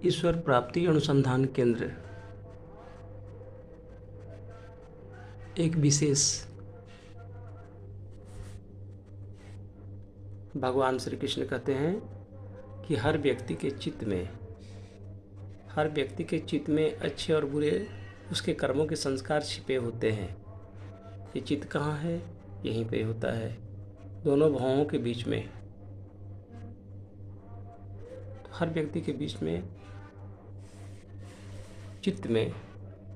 ईश्वर प्राप्ति अनुसंधान केंद्र एक विशेष भगवान श्री कृष्ण कहते हैं कि हर व्यक्ति के चित्त में अच्छे और बुरे उसके कर्मों के संस्कार छिपे होते हैं। ये चित्त कहाँ है? यहीं पे होता है, दोनों भावों के बीच में। तो हर व्यक्ति के बीच में चित्त में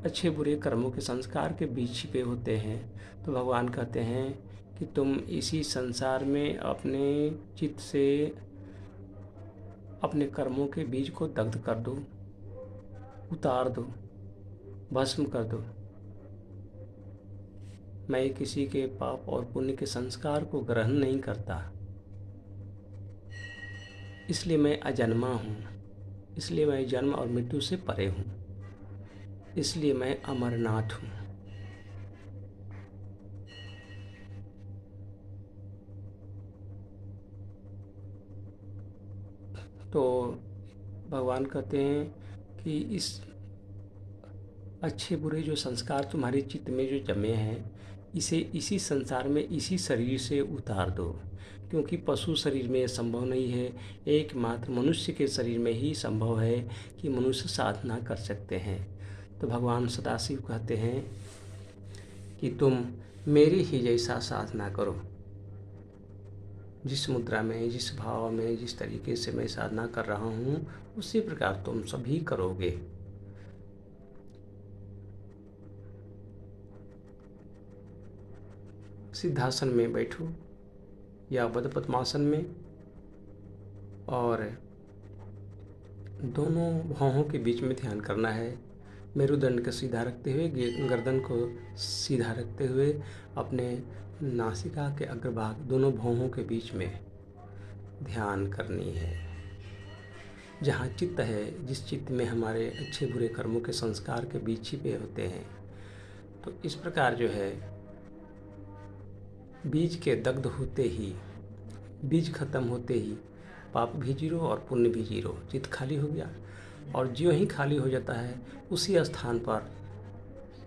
अच्छे बुरे कर्मों के संस्कार के बीज छिपे होते हैं। तो भगवान कहते हैं कि तुम इसी संसार में अपने चित्त से अपने कर्मों के बीज को दग्ध कर दो, उतार दो, भस्म कर दो। मैं किसी के पाप और पुण्य के संस्कार को ग्रहण नहीं करता, इसलिए मैं अजन्मा हूँ, इसलिए मैं जन्म और मृत्यु से परे हूँ, इसलिए मैं अमरनाथ हूँ। तो भगवान कहते हैं कि इस अच्छे बुरे जो संस्कार तुम्हारे चित्त में जो जमे हैं, इसे इसी संसार में इसी शरीर से उतार दो, क्योंकि पशु शरीर में यह संभव नहीं है। एकमात्र मनुष्य के शरीर में ही संभव है कि मनुष्य साधना कर सकते हैं। तो भगवान सदाशिव कहते हैं कि तुम मेरे ही जैसा साधना करो। जिस मुद्रा में, जिस भाव में, जिस तरीके से मैं साधना कर रहा हूँ, उसी प्रकार तुम सभी करोगे। सिद्धासन में बैठो या बद्ध पद्मासन में, और दोनों भौहों के बीच में ध्यान करना है। मेरुदंड को सीधा रखते हुए, गर्दन को सीधा रखते हुए, अपने नासिका के अग्रभाग दोनों भौहों के बीच में ध्यान करनी है। जहाँ चित्त है, जिस चित्त में हमारे अच्छे बुरे कर्मों के संस्कार के बीज छिपे होते हैं, तो इस प्रकार जो है बीज के दग्ध होते ही, बीज खत्म होते ही पाप भी जीरो और पुण्य भी जीरो, चित्त खाली हो गया। और ज्यों ही खाली हो जाता है, उसी स्थान पर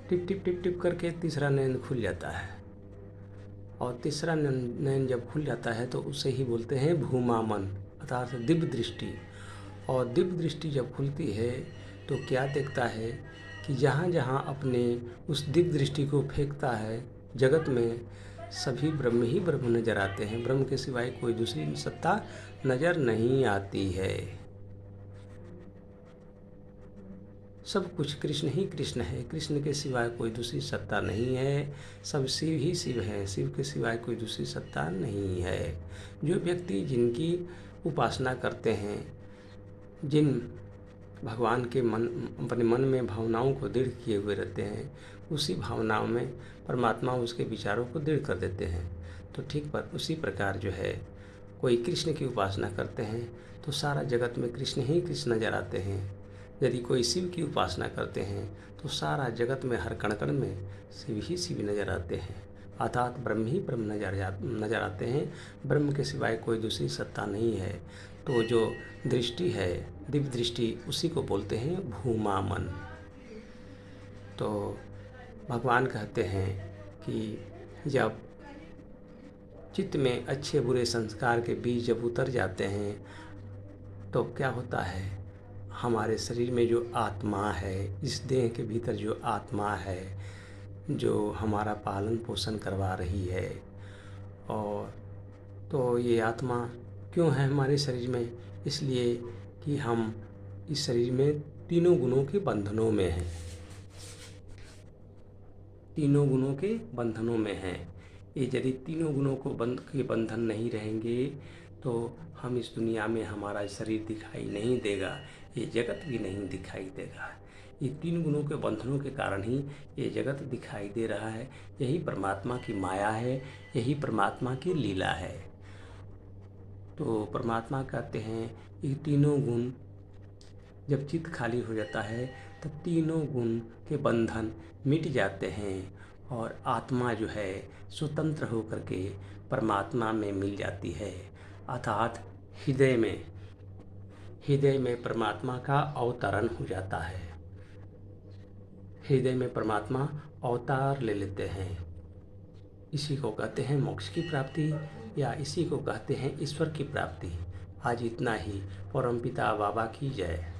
टिप टिप टिप टिप करके तीसरा नयन खुल जाता है। और तीसरा नयन जब खुल जाता है तो उसे ही बोलते हैं भूमा मन, अर्थात दिव्य दृष्टि। और दिव्य दृष्टि जब खुलती है तो क्या देखता है कि जहाँ जहाँ अपने उस दिव्य दृष्टि को फेंकता है, जगत में सभी ब्रह्म ही ब्रह्म नजर आते हैं। ब्रह्म के सिवाय कोई दूसरी सत्ता नजर नहीं आती है। सब कुछ कृष्ण ही कृष्ण है, कृष्ण के सिवाय कोई दूसरी सत्ता नहीं है। सब शिव ही शिव है, शिव के सिवाय कोई दूसरी सत्ता नहीं है। जो व्यक्ति जिनकी उपासना करते हैं, जिन भगवान के अपने मन में भावनाओं को दृढ़ किए हुए रहते हैं, उसी भावनाओं में परमात्मा उसके विचारों को दृढ़ कर देते हैं। तो ठीक पर उसी प्रकार जो है, कोई कृष्ण की उपासना करते हैं तो सारा जगत में कृष्ण ही कृष्ण नजर आते हैं। यदि कोई शिव की उपासना करते हैं तो सारा जगत में हर कण कण में शिव ही शिव नजर आते हैं, अर्थात ब्रह्म ही ब्रह्म नजर आते हैं। ब्रह्म के सिवाय कोई दूसरी सत्ता नहीं है। तो जो दृष्टि है, दिव्य दृष्टि, उसी को बोलते हैं भूमा मन। तो भगवान कहते हैं कि जब चित्त में अच्छे बुरे संस्कार के बीज जब उतर जाते हैं तो क्या होता है, हमारे शरीर में जो आत्मा है, इस देह के भीतर जो आत्मा है, जो हमारा पालन पोषण करवा रही है, और तो ये आत्मा क्यों है हमारे शरीर में? इसलिए कि हम इस शरीर में तीनों गुणों के बंधनों में हैं, तीनों गुणों के बंधनों में हैं। ये यदि तीनों गुणों को के बंधन नहीं रहेंगे तो हम इस दुनिया में, हमारा शरीर दिखाई नहीं देगा, ये जगत भी नहीं दिखाई देगा। ये तीन गुणों के बंधनों के कारण ही ये जगत दिखाई दे रहा है। यही परमात्मा की माया है, यही परमात्मा की लीला है। तो परमात्मा कहते हैं ये तीनों गुण जब चित्त खाली हो जाता है तब तीनों गुण के बंधन मिट जाते हैं और आत्मा जो है स्वतंत्र होकर के परमात्मा में मिल जाती है, अर्थात हृदय में, हृदय में परमात्मा का अवतरण हो जाता है। हृदय में परमात्मा अवतार ले लेते हैं। इसी को कहते हैं मोक्ष की प्राप्ति, या इसी को कहते हैं ईश्वर की प्राप्ति। आज इतना ही। परमपिता बाबा की जय।